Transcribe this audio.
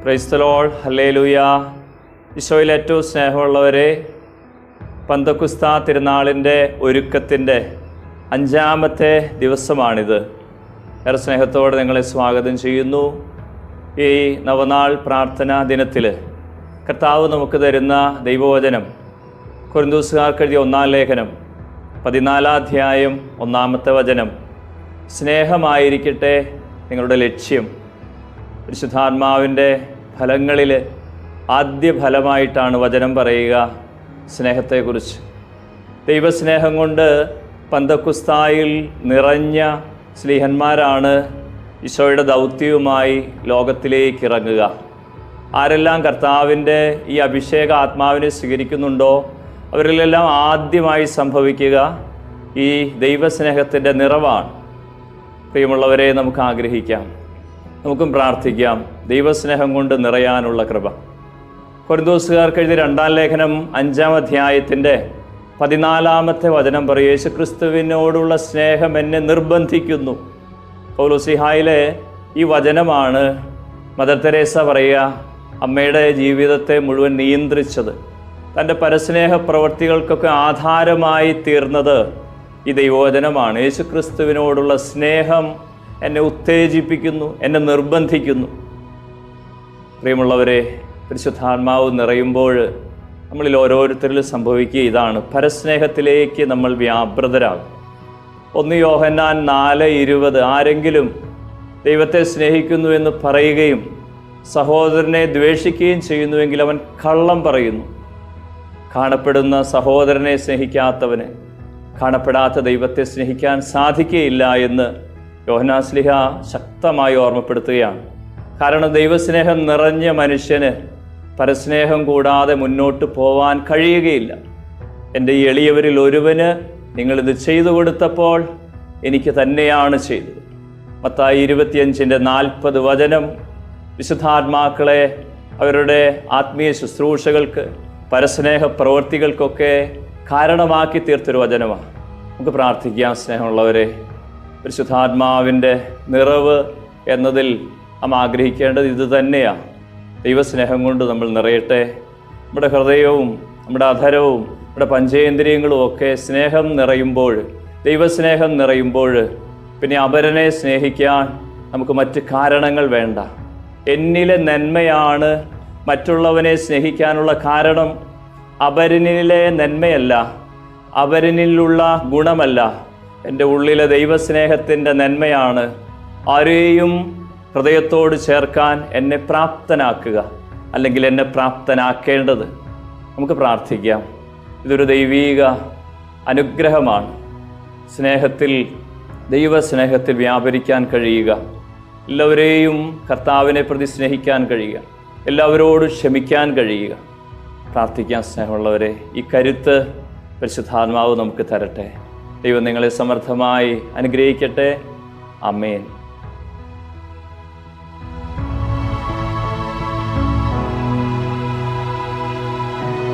Praise the Lord, hallelujah. ഈശോയിൽ ഏറ്റവും സ്നേഹമുള്ളവരെ, പന്തക്കുസ്ത തിരുനാളിൻ്റെ ഒരുക്കത്തിൻ്റെ 5-ാമത്തെ ദിവസമാണിത്. ഏറെ സ്നേഹത്തോടെ നിങ്ങളെ സ്വാഗതം ചെയ്യുന്നു. ഈ നവനാൾ പ്രാർത്ഥനാ ദിനത്തിൽ കർത്താവ് നമുക്ക് തരുന്ന ദൈവവചനം കൊരിന്തോസുകാർക്ക് എഴുതിയ 1-ാം ലേഖനം 14-ാം അധ്യായം 1-ാമത്തെ വചനം. സ്നേഹമായിരിക്കട്ടെ നിങ്ങളുടെ ലക്ഷ്യം. പരിശുദ്ധാത്മാവിൻ്റെ ഫലങ്ങളിൽ ആദ്യ ഫലമായിട്ടാണ് വചനം പറയുക സ്നേഹത്തെക്കുറിച്ച്. ദൈവസ്നേഹം കൊണ്ട് പന്തക്കുസ്തായിൽ നിറഞ്ഞ സ്ലീഹന്മാരാണ് ഈശോയുടെ ദൗത്യവുമായി ലോകത്തിലേക്ക് ഇറങ്ങുക. ആരെല്ലാം കർത്താവിൻ്റെ ഈ അഭിഷേക ആത്മാവിനെ സ്വീകരിക്കുന്നുണ്ടോ അവരിലെല്ലാം ആദ്യമായി സംഭവിക്കുക ഈ ദൈവസ്നേഹത്തിൻ്റെ നിറവാണ്. പ്രിയമുള്ളവരെ, നമുക്ക് ആഗ്രഹിക്കാം, നമുക്കും പ്രാർത്ഥിക്കാം ദൈവസ്നേഹം കൊണ്ട് നിറയാനുള്ള കൃപ. കൊരിന്തോസുകാർക്ക് എഴുതിയ 2-ാം ലേഖനം 5-ാം അധ്യായത്തിൻ്റെ 14-ാമത്തെ വചനം പറയും, യേശുക്രിസ്തുവിനോടുള്ള സ്നേഹം എന്നെ നിർബന്ധിക്കുന്നു. പൗലോസിഹായിലെ ഈ വചനമാണ് മദർ തെരേസ പറയുക അമ്മയുടെ ജീവിതത്തെ മുഴുവൻ നിയന്ത്രിച്ചത്. തൻ്റെ പരസ്നേഹ പ്രവൃത്തികൾക്കൊക്കെ ആധാരമായി തീർന്നത് ഈ ദൈവവചനമാണ്. യേശുക്രിസ്തുവിനോടുള്ള സ്നേഹം എന്നെ ഉത്തേജിപ്പിക്കുന്നു, എന്നെ നിർബന്ധിക്കുന്നു. പ്രിയമുള്ളവരെ, പരിശുദ്ധാത്മാവ് നിറയുമ്പോൾ നമ്മളിൽ ഓരോരുത്തരിലും സംഭവിക്കുക ഇതാണ്, പരസ്നേഹത്തിലേക്ക് നമ്മൾ വ്യാപൃതരാകും. 1 യോഹന്നാൻ 4:20 ആരെങ്കിലും ദൈവത്തെ സ്നേഹിക്കുന്നു എന്ന് പറയുകയും സഹോദരനെ ദ്വേഷിക്കുകയും ചെയ്യുന്നുവെങ്കിൽ അവൻ കള്ളം പറയുന്നു. കാണപ്പെടുന്ന സഹോദരനെ സ്നേഹിക്കാത്തവന് കാണപ്പെടാത്ത ദൈവത്തെ സ്നേഹിക്കാൻ സാധിക്കുകയില്ല എന്ന് യോഹന്നാൻ ശ്ലീഹ ശക്തമായി ഓർമ്മപ്പെടുത്തുകയാണ്. കാരണം ദൈവസ്നേഹം നിറഞ്ഞ മനുഷ്യന് പരസ്നേഹം കൂടാതെ മുന്നോട്ട് പോവാൻ കഴിയുകയില്ല. എൻ്റെ ഈ എളിയവരിൽ ഒരുവന് നിങ്ങളിത് ചെയ്തു കൊടുത്തപ്പോൾ എനിക്ക് തന്നെയാണ് ചെയ്തത്. മത്തായി 25:40 വചനം വിശുദ്ധാത്മാക്കളെ അവരുടെ ആത്മീയ ശുശ്രൂഷകൾക്ക് പരസ്നേഹ പ്രവൃത്തികൾക്കൊക്കെ കാരണമാക്കി തീർത്തൊരു വചനമാണ്. നമുക്ക് പ്രാർത്ഥിക്കാം. സ്നേഹമുള്ളവരെ, പരിശുദ്ധാത്മാവിൻ്റെ നിറവ് എന്നതിൽ നാം ആഗ്രഹിക്കേണ്ടത് ഇത് തന്നെയാണ്. ദൈവസ്നേഹം കൊണ്ട് നമ്മൾ നിറയട്ടെ. നമ്മുടെ ഹൃദയവും നമ്മുടെ അധരവും നമ്മുടെ പഞ്ചേന്ദ്രിയങ്ങളും ഒക്കെ സ്നേഹം നിറയുമ്പോൾ, ദൈവസ്നേഹം നിറയുമ്പോൾ പിന്നെ അപരനെ സ്നേഹിക്കാൻ നമുക്ക് മറ്റ് കാരണങ്ങൾ വേണ്ട. എന്നിലെ നന്മയാണ് മറ്റുള്ളവനെ സ്നേഹിക്കാനുള്ള കാരണം. അപരനിലെ നന്മയല്ല, അപരനിലുള്ള ഗുണമല്ല, എൻ്റെ ഉള്ളിലെ ദൈവസ്നേഹത്തിൻ്റെ നന്മയാണ് ആരെയും ഹൃദയത്തോട് ചേർക്കാൻ എന്നെ പ്രാപ്തനാക്കുക, അല്ലെങ്കിൽ എന്നെ പ്രാപ്തനാക്കേണ്ടത്. നമുക്ക് പ്രാർത്ഥിക്കാം. ഇതൊരു ദൈവീക അനുഗ്രഹമാണ്. സ്നേഹത്തിൽ, ദൈവസ്നേഹത്തിൽ വ്യാപരിക്കാൻ കഴിയുക, എല്ലാവരെയും കർത്താവിനെ പ്രതി സ്നേഹിക്കാൻ കഴിയുക, എല്ലാവരോടും ക്ഷമിക്കാൻ കഴിയുക. പ്രാർത്ഥിക്കാൻ. സ്നേഹമുള്ളവരെ, ഈ കരുത്ത് പരിശുദ്ധാത്മാവ് നമുക്ക് തരട്ടെ. ദൈവം നിങ്ങളെ സമർത്ഥമായി അനുഗ്രഹിക്കട്ടെ. ആമേൻ.